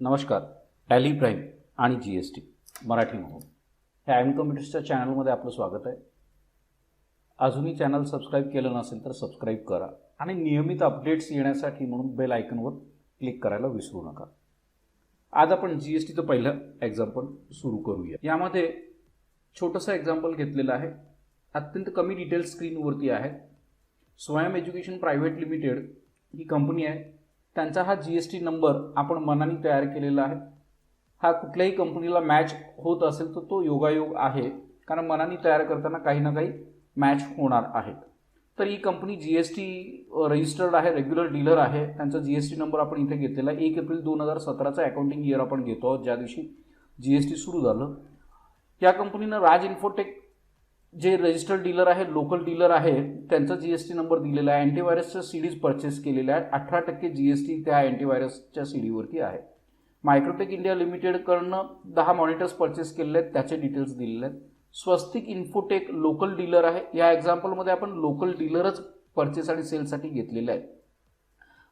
नमस्कार. Tally prime आणि जी S T Marathi म्हणून ह्या एम कम्प्युटर्सच्या चॅनलमध्ये आपलं स्वागत आहे. अजूनही चॅनल सबस्क्राईब केलं नसेल तर सबस्क्राईब करा आणि नियमित अपडेट्स येण्यासाठी म्हणून बेल आयकनवर क्लिक करायला विसरू नका. आज आपण जी एस टीचं पहिलं एक्झाम्पल सुरू करूया. यामध्ये छोटंसं एक्झाम्पल घेतलेलं आहे. अत्यंत कमी डिटेल्स स्क्रीनवरती आहे. स्वयं एज्युकेशन प्रायव्हेट लिमिटेड ही कंपनी आहे. त्यांचा हा जी एस टी नंबर आपण मनाने तयार केलेला आहे. हा कुठल्याही कंपनीला मॅच होत असेल तर तो योगायोग आहे, कारण मनाने तयार करताना काही ना काही मॅच होणार आहेत. तर ही company G S T registered आहे, रेग्युलर डीलर आहे. त्यांचा जी एस टी नंबर आपण इथे घेतलेला आहे. 1 एप्रिल 2017चा अकाउंटिंग इयर आपण घेतो आहोत, ज्या दिवशी जी एस टी सुरू झालं. या कंपनीनं राज इन्फोटेक जे रजिस्टर्ड डीलर आहे, लोकल डीलर आहे, त्यांचा जी एस टी नंबर दिलेला आहे. अँटीव्हायरसच्या सीडीज परचेस केलेल्या आहेत. 18% जी एस टी त्या अँटीव्हायरसच्या सीडीवरती आहे. मायक्रोटेक इंडिया लिमिटेडकडनं 10 मॉनिटर्स परचेस केलेले आहेत, त्याचे डिटेल्स दिलेले आहेत. स्वस्तिक इन्फोटेक लोकल डीलर आहे. या एक्झाम्पलमध्ये आपण लोकल डीलरच परचेस आणि सेलसाठी घेतलेले आहेत.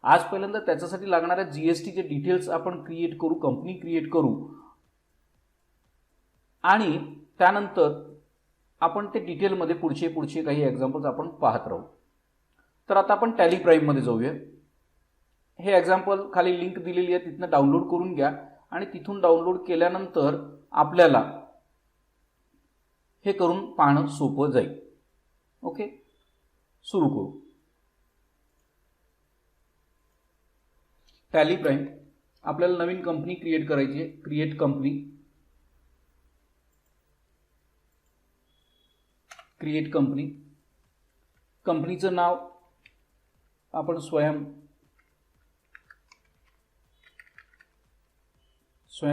आज पहिल्यांदा त्याच्यासाठी लागणाऱ्या जी एस टीचे डिटेल्स आपण क्रिएट करू, कंपनी क्रिएट करू आणि त्यानंतर आपण ते डिटेलमध्ये पुढचे काही एक्झाम्पल्स आपण पाहत राहू. तर आता आपण टॅली प्राईममध्ये जाऊया. हे एक्झाम्पल खाली लिंक दिलेली आहे, तिथनं डाउनलोड करून घ्या आणि तिथून डाउनलोड केल्यानंतर आपल्याला हे करून पाहणं सोपं जाईल. ओके, सुरू करू. टॅली प्राईम आपल्याला नवीन कंपनी क्रिएट करायची आहे. Create company, create company. कंपनीचं नाव आपण स्वयं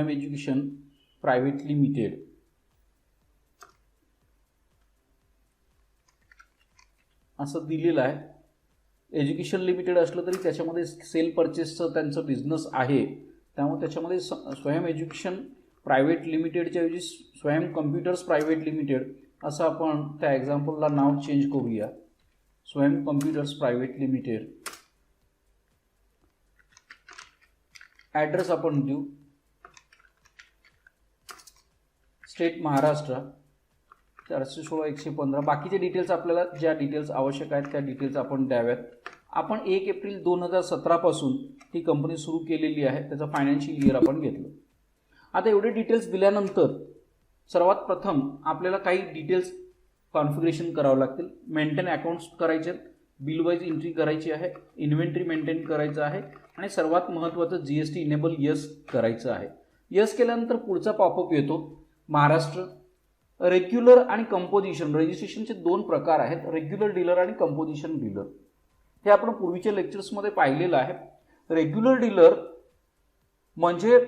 एज्युकेशन प्रायव्हेट लिमिटेड असं दिलेलं आहे. एज्युकेशन लिमिटेड असलं तरी त्याच्यामध्ये सेल परचेसचं त्यांचं बिझनेस आहे, त्यामुळे त्याच्यामध्ये स्वयं एज्युकेशन प्रायव्हेट लिमिटेडच्या ऐवजी स्वयं कम्प्युटर्स प्रायव्हेट लिमिटेड असं आपण त्या एक्झाम्पलला नाव चेंज करूया. स्वयं कम्प्युटर्स प्रायव्हेट लिमिटेड. ॲड्रेस आपण देऊ स्टेट महाराष्ट्र, 416-115. बाकीचे डिटेल्स आपल्याला ज्या डिटेल्स आवश्यक आहेत त्या डिटेल्स आपण द्याव्यात. आपण 1 एप्रिल 2017 पासून ही कंपनी सुरू केलेली आहे. त्याचं फायनान्शियल इयर आपण घेतलं. आता एवढे डिटेल्स दिल्यानंतर सर्वात प्रथम आपल्याला काही डिटेल्स कॉन्फिगरेशन करावं लागतील. मेंटेन अकाउंट्स करायचे आहेत, बिल वाईज एंट्री करायची आहे, इन्व्हेंटरी मेंटेन करायचं आहे आणि सर्वात महत्त्वाचं G S T enable yes करायचं आहे. यस केल्यानंतर पुढचा पॉपअप येतो महाराष्ट्र. रेग्युलर आणि कंपोजिशन रजिस्ट्रेशनचे 2 प्रकार आहेत, रेग्युलर डीलर आणि कंपोजिशन डीलर. हे आपण पूर्वीच्या लेक्चर्समध्ये पाहिलेलं आहे. रेग्युलर डीलर म्हणजे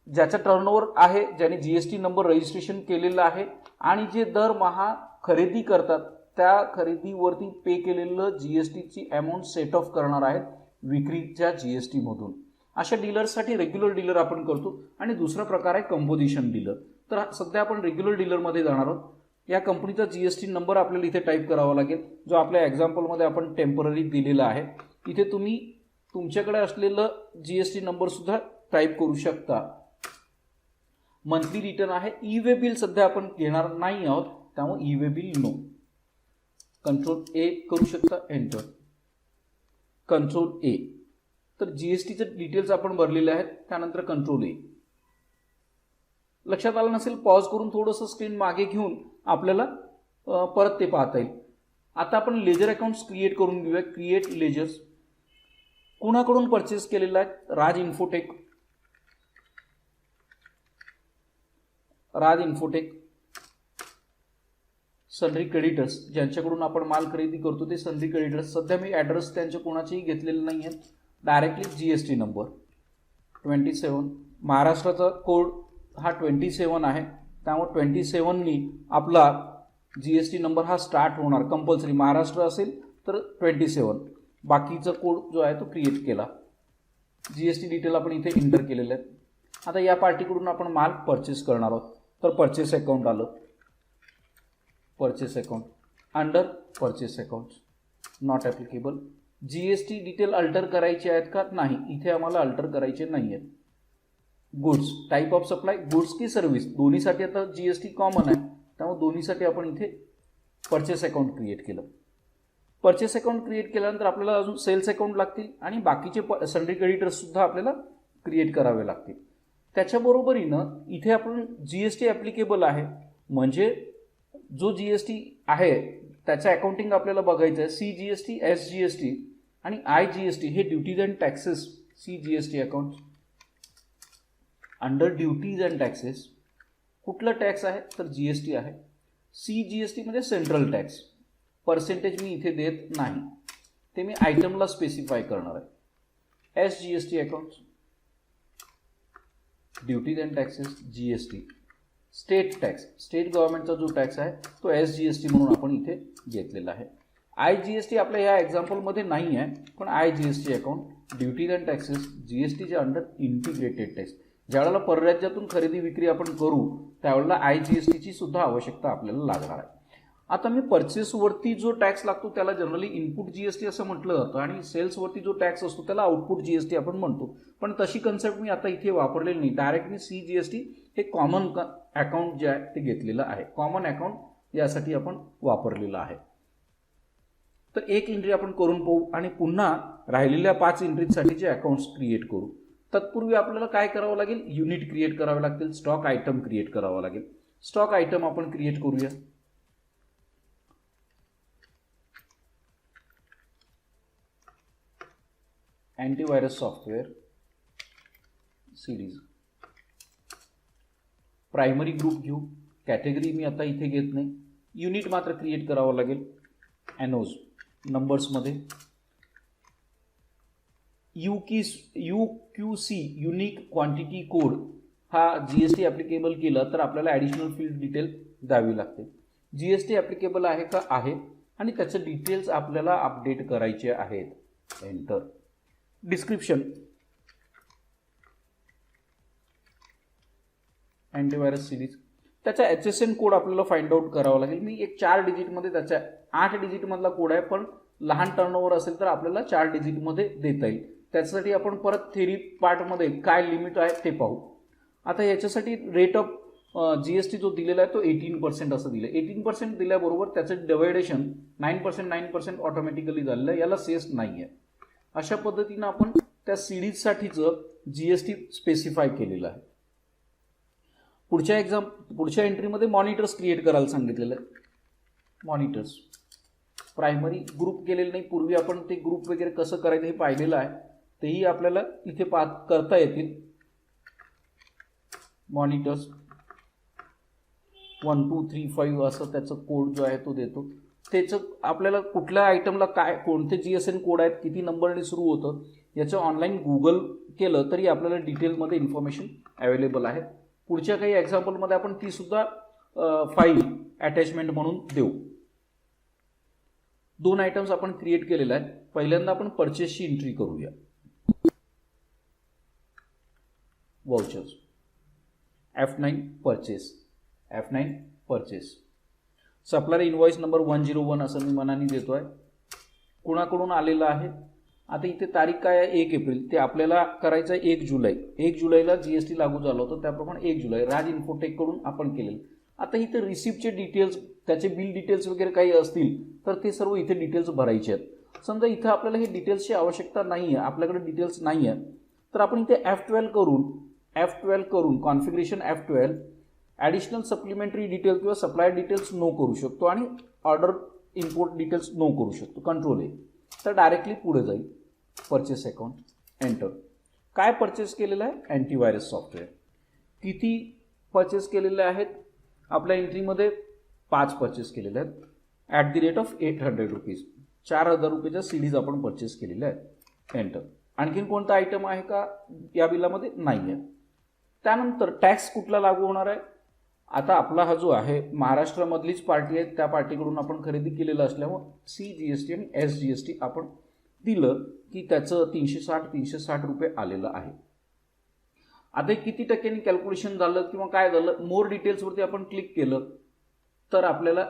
ज्याचा टर्नओव्हर आहे, ज्याने G S T number registration केलेलं आहे आणि जे दरमहा खरेदी करतात त्या खरेदीवरती पे केलेलं जी एस टीची अमाऊंट सेट ऑफ करणार आहेत विक्रीच्या जी एस टीमधून. अशा डीलरसाठी रेग्युलर डीलर आपण करतो. आणि दुसरा प्रकार आहे कंपोजिशन डीलर. तर सध्या आपण रेग्युलर डीलरमध्ये जाणार आहोत. या कंपनीचा जी एस टी नंबर आपल्याला इथे टाईप करावा लागेल, जो आपल्या एक्झाम्पलमध्ये आपण टेम्पररी दिलेला आहे. इथे तुम्ही तुमच्याकडे असलेलं जी एस टी नंबरसुद्धा टाईप करू शकता. मंथली रिटर्न आहे. ई वे बिल सध्या आपण घेणार नाही आहोत, त्यामुळे e way bill no. Control A करू शकता, एंटर, कंट्रोल ए. तर जीएसटीचे डिटेल्स आपण भरलेले आहेत. त्यानंतर कंट्रोल ए. लक्षात आलं नसेल, पॉज करून थोडंसं स्क्रीन मागे घेऊन आपल्याला परत ते पाहता येईल. आता आपण लेजर अकाउंट्स क्रिएट करून घेऊया. Create ledgers. कुणाकडून परचेस केलेला आहे? राज इन्फोटेक. राज इन्फोटेक. सनरी क्रेडिटर्स, ज्यांच्याकडून आपण माल खरेदी करतो ते सनरी क्रेडिटर्स. सध्या मी ॲड्रेस त्यांच्या कोणाचेही घेतलेले नाही आहेत. Directly G S T number 27. महाराष्ट्राचा कोड हा 27 आहे, त्यामुळे 27नी आपला जी एस टी नंबर हा स्टार्ट होणार. कंपल्सरी महाराष्ट्र असेल तर 27. बाकीचा कोड जो आहे तो क्रिएट केला. जी एस टी डिटेल आपण इथे इंटर केलेले आहेत. आता या पार्टीकडून आपण माल परचेस करणार आहोत. तर परचेस अकाउंट आलं. Purchase account under purchase account not applicable. GST detail alter करायचे आहेत का? नाही, इथे आम्हाला अल्टर करायचे नाही आहेत. Goods, type of supply, goods की सर्व्हिस, दोन्हीसाठी आता जीएसटी कॉमन आहे, त्यामुळे दोन्हीसाठी आपण इथे परचेस अकाउंट क्रिएट केलं. परचेस अकाउंट क्रिएट केल्यानंतर आपल्याला अजून सेल्स अकाउंट लागतील आणि बाकीचे सन्ड्री क्रेडिटर्स सुद्धा आपल्याला क्रिएट करावे लागतील. त्याच्याबरोबरीनं इथे आपण जीएसटी ॲप्लिकेबल आहे, म्हणजे जो जीएसटी आहे त्याचं अकाउंटिंग आपल्याला बघायचं आहे. CGST, SGST आणि IGST हे duties and taxes. CGST account under duties and taxes कुठलं टॅक्स आहे तर जीएसटी आहे. CGST म्हणजे सेंट्रल टॅक्स. पर्सेंटेज मी इथे देत नाही, ते मी आयटमला स्पेसिफाय करणार आहे. SGST account duties and taxes, GST. State tax, state गव्हर्नमेंटचा जो टॅक्स आहे तो SGST म्हणून आपण इथे घेतलेला आहे. IGST आपल्या या एक्झाम्पलमध्ये नाही आहे, पण IGST account duties and taxes जीएसटीच्या अंडर इंटिग्रेटेड टॅक्स. ज्यावेळेला परराज्यातून खरेदी विक्री आपण करू त्यावेळेला IGSTची सुद्धा आवश्यकता आपल्याला लागणार आहे. आता मी परचेसवरती जो टॅक्स लागतो त्याला जनरली इनपुट जीएसटी असं म्हटलं जातं आणि सेल्सवरती जो टॅक्स असतो त्याला आउटपुट जीएसटी आपण म्हणतो, पण तशी कन्सेप्ट मी आता इथे वापरलेली नाही. डायरेक्टली CGST हे कॉमन अकाउंट जे आहे ते घेतलेलं आहे. कॉमन अकाउंट यासाठी आपण वापरलेलं आहे. तर एक एंट्री आपण करून पाहू आणि पुन्हा राहिलेल्या 5 एंट्रीजसाठीचे अकाउंट्स क्रिएट करू. तत्पूर्वी आपल्याला काय करावं लागेल? युनिट क्रिएट करावे लागतील, स्टॉक आयटम क्रिएट करावा लागेल. स्टॉक आयटम आपण क्रिएट करूया. Antivirus software series. Primary group घेऊ, कॅटेगरी मी आता इथे घेत नाही. युनिट मात्र क्रिएट करावं लागेल. एनोज नंबर्समध्ये UQC युनिक क्वांटिटी कोड हा जीएसटी ॲप्लिकेबल केला तर आपल्याला ॲडिशनल फील्ड डिटेल द्यावी लागते. जीएसटी ॲप्लिकेबल आहे का? आहे, आणि त्याचे डिटेल्स आपल्याला अपडेट करायचे आहेत. एंटर. डिस्क्रिप्शन अँटीव्हायरस सिरीज, त्याचा HSN कोड आपल्याला फाइंड आउट करावा लागेल. मी एक 4 डिजिटमध्ये, त्याच्या 8 डिजिटमधला कोड आहे, पण लहान टर्नओव्हर असेल तर आपल्याला 4 डिजिटमध्ये देता येईल. त्याच्यासाठी आपण परत थेरी पार्टमध्ये काय लिमिट आहे ते पाहू. आता याच्यासाठी रेट ऑफ जीएसटी जो दिलेला आहे तो 18% असं दिलं. 18% दिल्याबरोबर त्याचं डिवायडेशन 9% ऑटोमॅटिकली झालेलं आहे, याला सेस नाही आहे. अशा पद्धतीनं आपण त्या सिरीजसाठीचं जीएसटी स्पेसिफाय केलेलं आहे. पुढच्या एंट्रीमध्ये मॉनिटर्स क्रिएट करायला सांगितलेलं आहे. मॉनिटर्स प्रायमरी ग्रुप केलेलं नाही, पूर्वी आपण ते ग्रुप वगैरे कसं करायचं हे पाहिलेलं आहे, तेही आपल्याला इथे करता येतील. मॉनिटर्स 1 2 3 5 असं त्याचं कोड जो आहे तो देतो. त्याचं आपल्याला कुठल्या आयटमला काय कोणते जीएसएन कोड आहेत, किती नंबरने सुरू होतं, याचं ऑनलाईन गुगल केलं तरी आपल्याला डिटेलमध्ये इन्फॉर्मेशन अवेलेबल आहे. पुढच्या काही एक्झाम्पलमध्ये आपण ती सुद्धा फाईल अटॅचमेंट म्हणून देऊ. 2 आयटम्स आपण क्रिएट केलेले आहेत. पहिल्यांदा आपण परचेसची एंट्री करूया. Vouchers F9 purchase. Supplier invoice number 101 असं मी मनाने देतोय. कुणाकडून आलेलं आहे? आता इथे तारीख काय आहे? 1 एप्रिल. ते आपल्याला करायचं आहे 1 जुलै. 1 जुलैला जीएसटी लागू झालं होतं, त्याप्रमाणे 1 जुलै राज इन्फोटेक कडून आपण केलेलं. आता इथे रिसिप्टचे डिटेल्स, त्याचे बिल डिटेल्स वगैरे काही असतील तर ते सर्व इथे डिटेल्स भरायचे आहेत. समजा इथे आपल्याला हे डिटेल्सची आवश्यकता नाही आहे, आपल्याकडे डिटेल्स नाही आहे, तर आपण इथे F12 करून configuration F12 additional supplementary detail किंवा सप्लायर डिटेल्स नो करू शकतो आणि ऑर्डर इम्पोर्ट डिटेल्स नो करू शकतो. Control A. तर डायरेक्टली पुढे जाईल. Purchase account, enter. काय परचेस केलेलं आहे? Antivirus software. किती परचेस केलेले आहेत? आपल्या एंट्रीमध्ये 5 परचेस केलेले आहेत @800 रुपीज. 4000 रुपयाच्या सीडीज आपण परचेस केलेल्या आहेत. एंटर. आणखीन कोणता आयटम आहे का या बिलामध्ये? नाही आहे. त्यानंतर टॅक्स कुठला लागू होणार आहे? आता आपला हा जो आहे महाराष्ट्रामधलीच पार्टी आहे, त्या पार्टीकडून आपण खरेदी केलेलं असल्यामुळे CGST आणि SGST आपण दिलं की त्याचं 360 रुपये आलेलं आहे. आता किती टक्क्यांनी कॅल्क्युलेशन झालं किंवा काय झालं, मोर डिटेल्सवरती आपण क्लिक केलं तर आपल्याला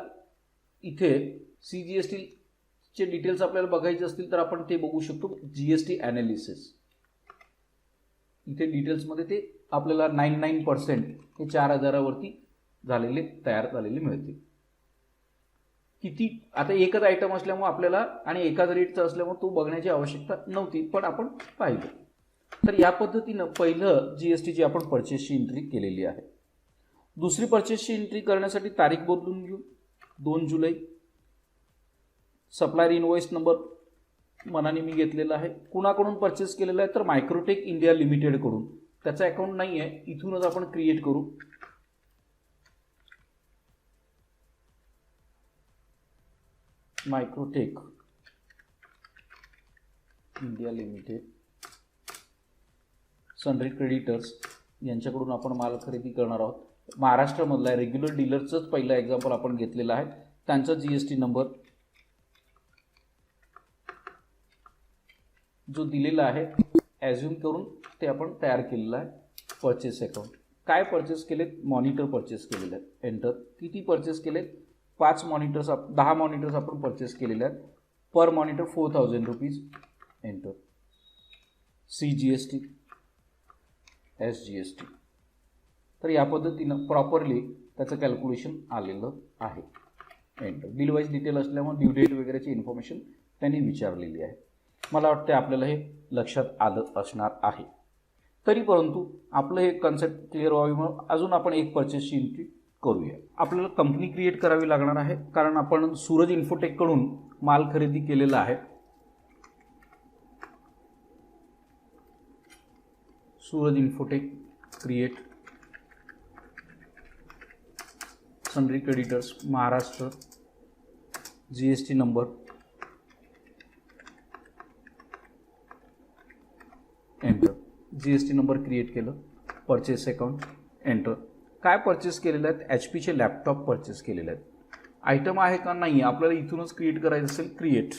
इथे CGST चे डिटेल्स आपल्याला बघायचे असतील तर आपण ते बघू शकतो. जीएसटी ॲनालिसिस इथे डिटेल्समध्ये ते आपल्याला 99% हे 4,000वरती तयार झालेले मिळते. किती आता एकच आयटम असल्यामुळे आपल्याला आणि एकाच रेटचा असल्यामुळे तो बघण्याची आवश्यकता नव्हती, पण आपण पाहिलं. तर या पद्धतीनं पहिलं जीएसटीची आपण परचेसची एंट्री केलेली आहे. दुसरी परचेसची एंट्री करण्यासाठी तारीख बदलून घेऊ. 2 जुलै. सप्लायर इनवॉइस नंबर मनाने मी घेतलेला आहे. कुणाकडून परचेस केलेला आहे तर मायक्रोटेक इंडिया लिमिटेडकडून. त्याचा अकाउंट नाही आहे, इथूनच आपण क्रिएट करू. मायक्रोटेक इंडिया लिमिटेड, सनरी क्रेडिटर्स यांच्याकडून आपण माल खरेदी करणार आहोत. महाराष्ट्रामधला आहे, रेग्युलर डीलरचंच पहिलं एक्झाम्पल आपण घेतलेलं आहे. त्यांचा जीएसटी नंबर जो दिलेला आहे ॲज्युम करून ते आपण तयार केलेला आहे. Purchase account. काय परचेस केलेत? मॉनिटर परचेस केलेले आहेत. एंटर. किती परचेस केलेत? 10 मॉनिटर्स आपण परचेस केलेले आहेत. Per monitor 4,000 rupees. Enter. CGST, SGST. तर या पद्धतीनं प्रॉपरली त्याचं कॅल्क्युलेशन आलेलं आहे. एंटर. बिल वाईज डिटेल असल्यामुळे ड्यू डेट वगैरेची इन्फॉर्मेशन त्यांनी विचारलेली आहे. मला वाटते आपल्याला हे लक्षात आलं असणार आहे. तरी परंतु आपलं हे कन्सेप्ट क्लिअर व्हावी म्हणून अजून आपण एक परचेसची एंट्री करूया. आपल्याला कंपनी क्रिएट करावी लागणार आहे, कारण आपण सूरज इन्फोटेककडून माल खरेदी केलेला आहे. Suraj Infotech create, sundry creditors Maharashtra, GST number. Enter. GST number create केलं. Purchase account. एंटर. काय परचेस केलेले आहेत? HPचे लॅपटॉप परचेस केलेले आहेत. आयटम आहे का? नाही. आपल्याला इथूनच क्रिएट करायचं असेल. क्रिएट.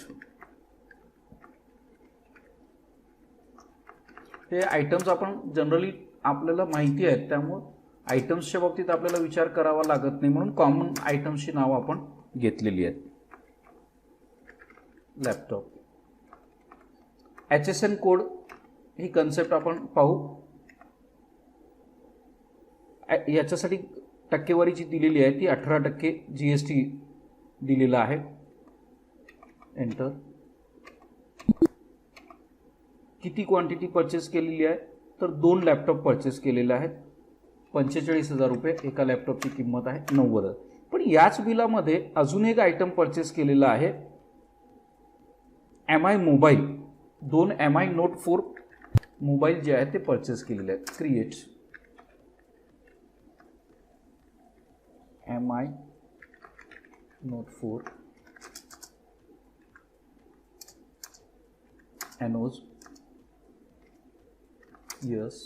हे आयटम्स आपण जनरली आपल्याला माहिती आहेत, त्यामुळं आयटम्सच्या बाबतीत आपल्याला विचार करावा लागत नाही, म्हणून कॉमन आयटम्सची नावं आपण घेतलेली आहेत. लॅपटॉप. HSN कोड ही कन्सेप्ट आपण पाहू. याच्यासाठी टक्केवारी जी दिलेली आहे ती 18% जीएसटी दिलेला आहे. एंटर. किती क्वांटिटी परचेस केलेली आहे तर 2 लॅपटॉप परचेस केलेले आहेत. 45,000 रुपये एका लॅपटॉपची किंमत आहे. 90,000. पण याच बिलामध्ये अजून एक आयटम परचेस केलेला आहे. MI mobile. 2 MI Note 4 mobile जे आहे ते परचेस केलेले आहेत. क्रिएट. MI Note 4 एनोज. यस.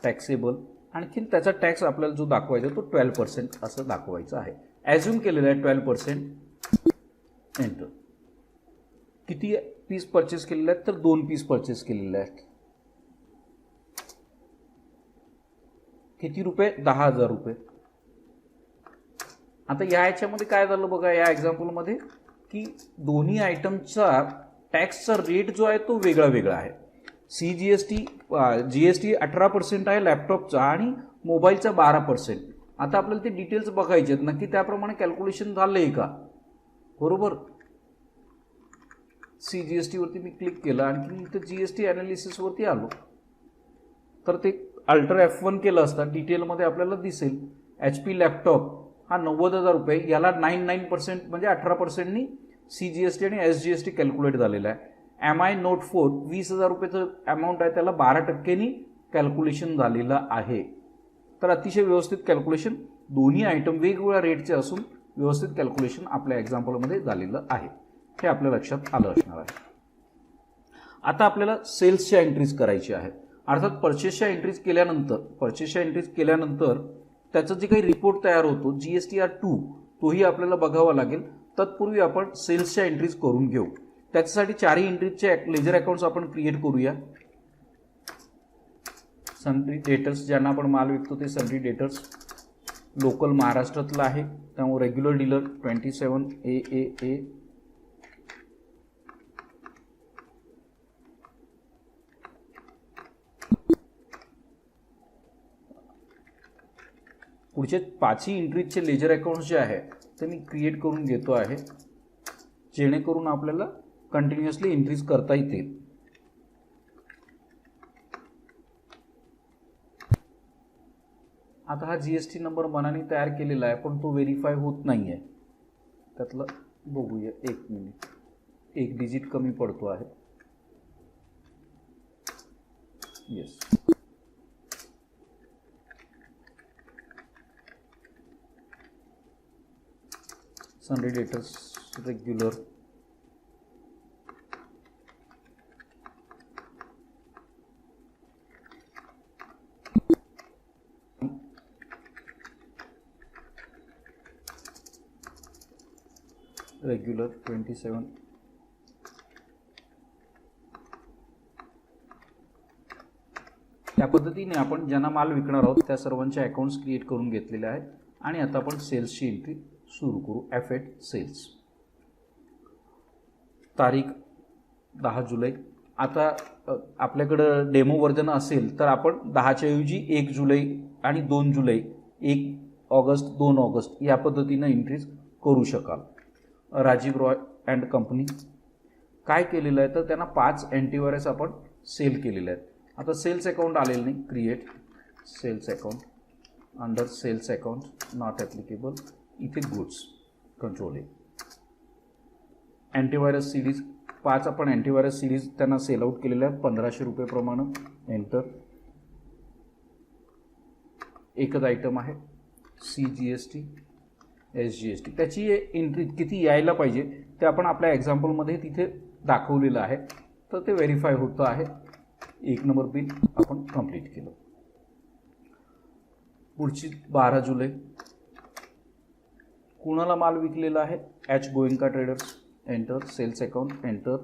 टॅक्सेबल. आणखीन त्याचा टॅक्स आपल्याला जो दाखवायचा तो 12% असं दाखवायचं आहे. ॲज्युम केलेलं आहे 12%. एंटर. किती पीस परचेस केलेले आहेत तर 2 पीस परचेस केलेले आहेत. किती रुपये? 10,000 रुपये. आता या ह्याच्यामध्ये काय झालं बघा, या एक्झाम्पलमध्ये की दोन्ही आयटमचा टॅक्सचा रेट जो आहे तो वेगळा वेगळा आहे. जीएसटी 18% आहे लॅपटॉपचा आणि मोबाईलचा 12%. आता आपल्याला ते डिटेल्स बघायचे आहेत, नक्की त्याप्रमाणे कॅल्क्युलेशन झालंय का? बरोबर. CGST वरती मी क्लिक केलं, आणखी इथं जीएसटी ॲनालिसिसवरती आलो तर ते अल्टर F1 केलं असता डिटेलमध्ये आपल्याला दिसेल. HP लॅपटॉप हा 90,000 रुपये, याला 99% म्हणजे 18%नी CGST आणि SGST कॅल्क्युलेट झालेला आहे. MI Note 4 20,000 रुपयाचं अमाऊंट आहे, त्याला 12%नी कॅल्क्युलेशन झालेलं आहे. तर अतिशय व्यवस्थित कॅल्क्युलेशन, दोन्ही आयटम वेगवेगळ्या रेटचे असून व्यवस्थित कॅल्क्युलेशन आपल्या एक्झाम्पलमध्ये झालेलं आहे. हे आपल्या लक्षात आलं असणार आहे. आता आपल्याला सेल्सच्या एंट्रीज करायची आहेत. अर्थात परचेसच्या एंट्रीज केल्यानंतर त्याचं जे काही रिपोर्ट तयार होतो GSTR2 तोही आपल्याला बघावा लागेल. तत्पूर्वी आपण सेल्सच्या एंट्रीज करून घेऊ. त्याच्यासाठी 4 एंट्रीजचे लेजर अकाउंट्स आपण क्रिएट करूया. सन्ड्री डेटर्स, ज्यांना आपण माल विकतो ते सन्ड्री डेटर्स लोकल महाराष्ट्रातला आहे, त्यामुळे रेग्युलर डीलर 27 AAA. पुढचे 5ही एंट्रीजचे लेजर अकाउंट्स जे आहे ते मी क्रिएट करून घेतो आहे, जेणेकरून आपल्याला कंटिन्युअसली एंट्रीज करता येतील. आता हा GST नंबर मनाने तयार केलेला आहे, पण तो व्हेरीफाय होत नाही आहे. त्यातलं बघूया, 1 मिनिट, 1 डिजिट कमी पडतो आहे. Yes, sundry debtors regular, regular 27. त्या पद्धतीने आपण ज्यांना माल विकणार आहोत त्या सर्वांचे अकाउंट्स क्रिएट करून घेतलेले आहेत. आणि आता आपण सेल्सची एंट्री सुरू करू. F8 सेल्स, तारीख 10 जुलै. आता आपल्याकडं डेमो वर्जन असेल तर आपण 10च्या ऐवजी 1 जुलै आणि 2 जुलै, 1 ऑगस्ट, 2 ऑगस्ट या पद्धतीनं एंट्रीज करू शकाल. राजीव रॉय अँड कंपनी काय केलेलं आहे तर त्यांना 5 अँटीव्हायरस आपण सेल केलेले आहेत. आता सेल्स अकाउंट आलेलं नाही, create sales account, under sales account not applicable, इथे goods, control A. Antivirus series 5 आपण अँटीव्हायरस सिरीज त्यांना सेल आउट केलेल्या आहे 1500 रुपये प्रमाणे. एंटर. एकच आयटम आहे, CGST SGST. त्याची एंट्री किती यायला पाहिजे ते आपण आपल्या एक्झाम्पलमध्ये तिथे दाखवलेलं आहे, तर ते व्हेरीफाय होतं आहे. 1 नंबर बिल आपण कंप्लीट केलं. पुढची 12 जुलै, कुणाला माल विकलेला आहे, H Goenka traders. Enter. Sales account, enter.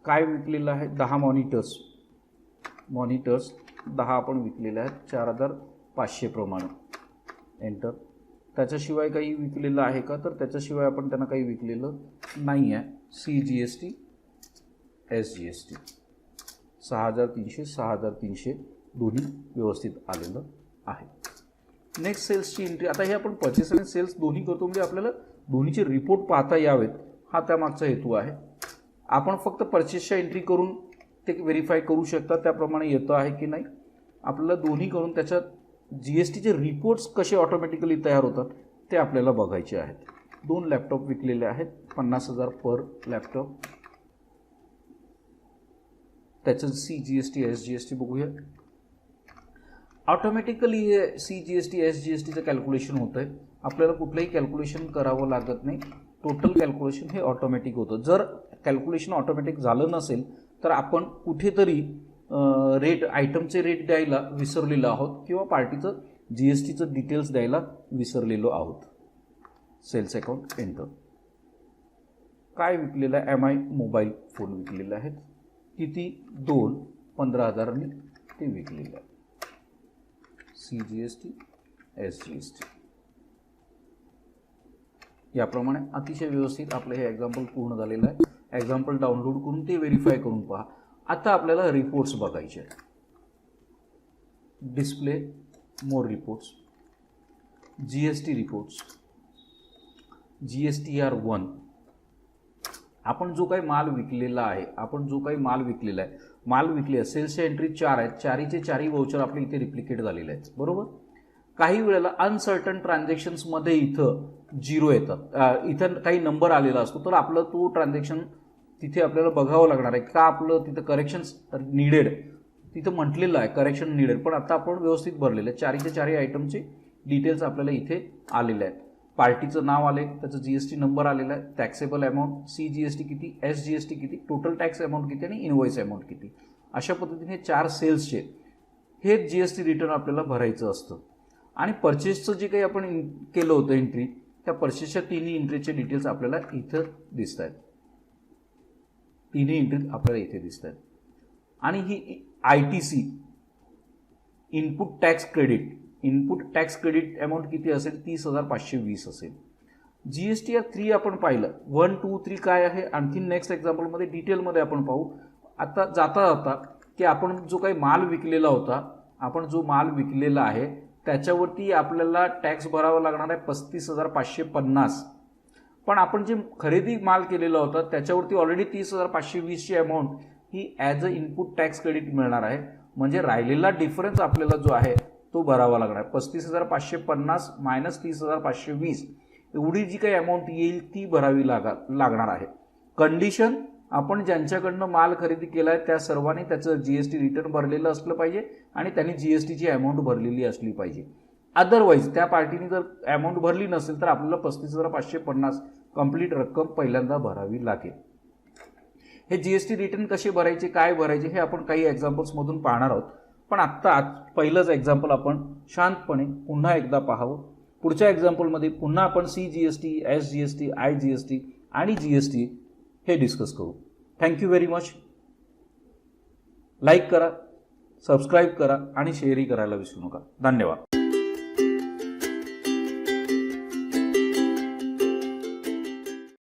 काय विकलेलं आहे, 10 मॉनिटर्स 10 आपण विकलेले आहेत 4500 प्रमाणे. एंटर. त्याच्याशिवाय काही विकलेलं आहे का तर त्याच्याशिवाय आपण त्यांना काही विकलेलं नाही आहे. CGST SGST 6300 6300 दोन्ही व्यवस्थित आलेलं आहे. नेक्स्ट सेल्सची एंट्री. आता हे आपण परचेस आणि सेल्स दोन्ही करतो म्हणजे आपल्याला दोन्हीचे रिपोर्ट पाहता यावेत, हा त्यामागचा हेतू आहे. आपण फक्त परचेसच्या एंट्री करून ते व्हेरीफाय करू शकता त्याप्रमाणे येतं आहे की नाही. आपल्याला दोन्ही करून त्याच्यात GSTचे रिपोर्ट्स कसे ऑटोमॅटिकली तयार होतात ते आपल्याला बघायचे आहेत. 2 लॅपटॉप विकलेले आहेत 50,000 पर लॅपटॉप. त्याचं CGST SGST बघूया. ऑटोमॅटिकली हे CGST SGSTचं कॅल्क्युलेशन होतं आहे, आपल्याला कुठलंही कॅल्क्युलेशन करावं लागत नाही. टोटल कॅल्क्युलेशन हे ऑटोमॅटिक होतं. जर कॅल्क्युलेशन ऑटोमॅटिक झालं नसेल तर आपण कुठेतरी रेट, आयटमचे रेट द्यायला विसरलेलो आहोत किंवा पार्टीचं GSTचं डिटेल्स द्यायला विसरलेलो आहोत. Sales account, enter. काय विकलेलं आहे, MI मोबाईल फोन विकलेले आहेत. किती, 2 15,000 ते विकलेलं आहे. CGST SGST याप्रमाणे अतिशय व्यवस्थित आपलं हे एक्झाम्पल पूर्ण झालेलं आहे. एक्झाम्पल डाउनलोड करून ते व्हेरीफाय करून पहा. आता आपल्याला रिपोर्ट्स बघायचे आहेत. डिस्प्ले, मोर रिपोर्ट्स, GST रिपोर्ट्स, GSTR1. आपण जो काही माल विकलेला आहे, माल विकले सेल्सच्या एंट्री 4 आहेत, 4चे 4 वाउचर आपले इथे रिप्लिकेट झालेले आहेत, बरोबर. काही वेळेला अनसर्टन ट्रान्झॅक्शन्समध्ये इथं 0 येतात, इथं काही नंबर आलेला असतो, तर आपलं तो ट्रान्झॅक्शन तिथे आपल्याला बघावं लागणार आहे का आपलं तिथं करेक्शन्स निडेड, तिथं म्हटलेलं आहे करेक्शन निडेड, पण आता आपण व्यवस्थित भरलेलं आहे. 4चे 4 आयटमचे डिटेल्स आपल्याला इथे आलेले आहेत. पार्टीचं नाव आले, त्याचं GST नंबर आलेला आहे, टॅक्सेबल अमाऊंट, CGST किती, SGST किती, टोटल टॅक्स अमाऊंट किती आणि इनवॉइस अमाऊंट किती. अशा पद्धतीने 4 सेल्सचे हे GST रिटर्न आपल्याला भरायचं असतं. आणि परचेसचं जे काही आपण केलं होतं एंट्री, त्या परचेसच्या 3 एंट्रीचे डिटेल्स आपल्याला इथं दिसत आहेत. 3 एंट्री आपल्याला इथे दिसत आहेत. आणि ही ITC input tax credit amount किती असेल 30,520 असेल. GSTR 3 आपण पाहिलं 1, 2, 3 काय आहे. आणखी नेक्स्ट एक्झाम्पलमध्ये डिटेलमध्ये आपण पाहू. आता जाता की आपण जो काही माल विकलेला होता, आपण जो माल विकलेला आहे त्याच्यावरती आपल्याला टॅक्स भरावा लागणार आहे 35,550. पण आपण जे खरेदी माल केलेला होता त्याच्यावरती ऑलरेडी 30,520ची अमाऊंट ही as a input tax credit मिळणार आहे. म्हणजे राहिलेला डिफरन्स आपल्याला जो आहे तो भरावा लागणार आहे. 35,550 मायनस 30,520 एवढी जी काही अमाऊंट येईल ती भरावी लागणार आहे. कंडिशन, आपण ज्यांच्याकडनं माल खरेदी केला आहे त्या सर्वांनी त्याचं GST रिटर्न भरलेलं असलं पाहिजे आणि त्यांनी GSTची अमाऊंट भरलेली असली पाहिजे. अदरवाईज त्या पार्टीने जर अमाऊंट भरली नसेल तर आपल्याला 35,550 कंप्लीट रक्कम पहिल्यांदा भरावी लागेल. हे GST रिटर्न कसे भरायचे, काय भरायचे हे आपण काही एक्झाम्पल्समधून पाहणार आहोत. पण आत्ता पहिलंच एक्झाम्पल आपण शांतपणे पुन्हा एकदा पाहावं. पुढच्या एक्झाम्पलमध्ये पुन्हा आपण CGST, SGST, IGST आणि GST हे डिस्कस करू. Thank you very much. लाईक करा, सबस्क्राईब करा आणि शेअरही करायला विसरू नका. धन्यवाद.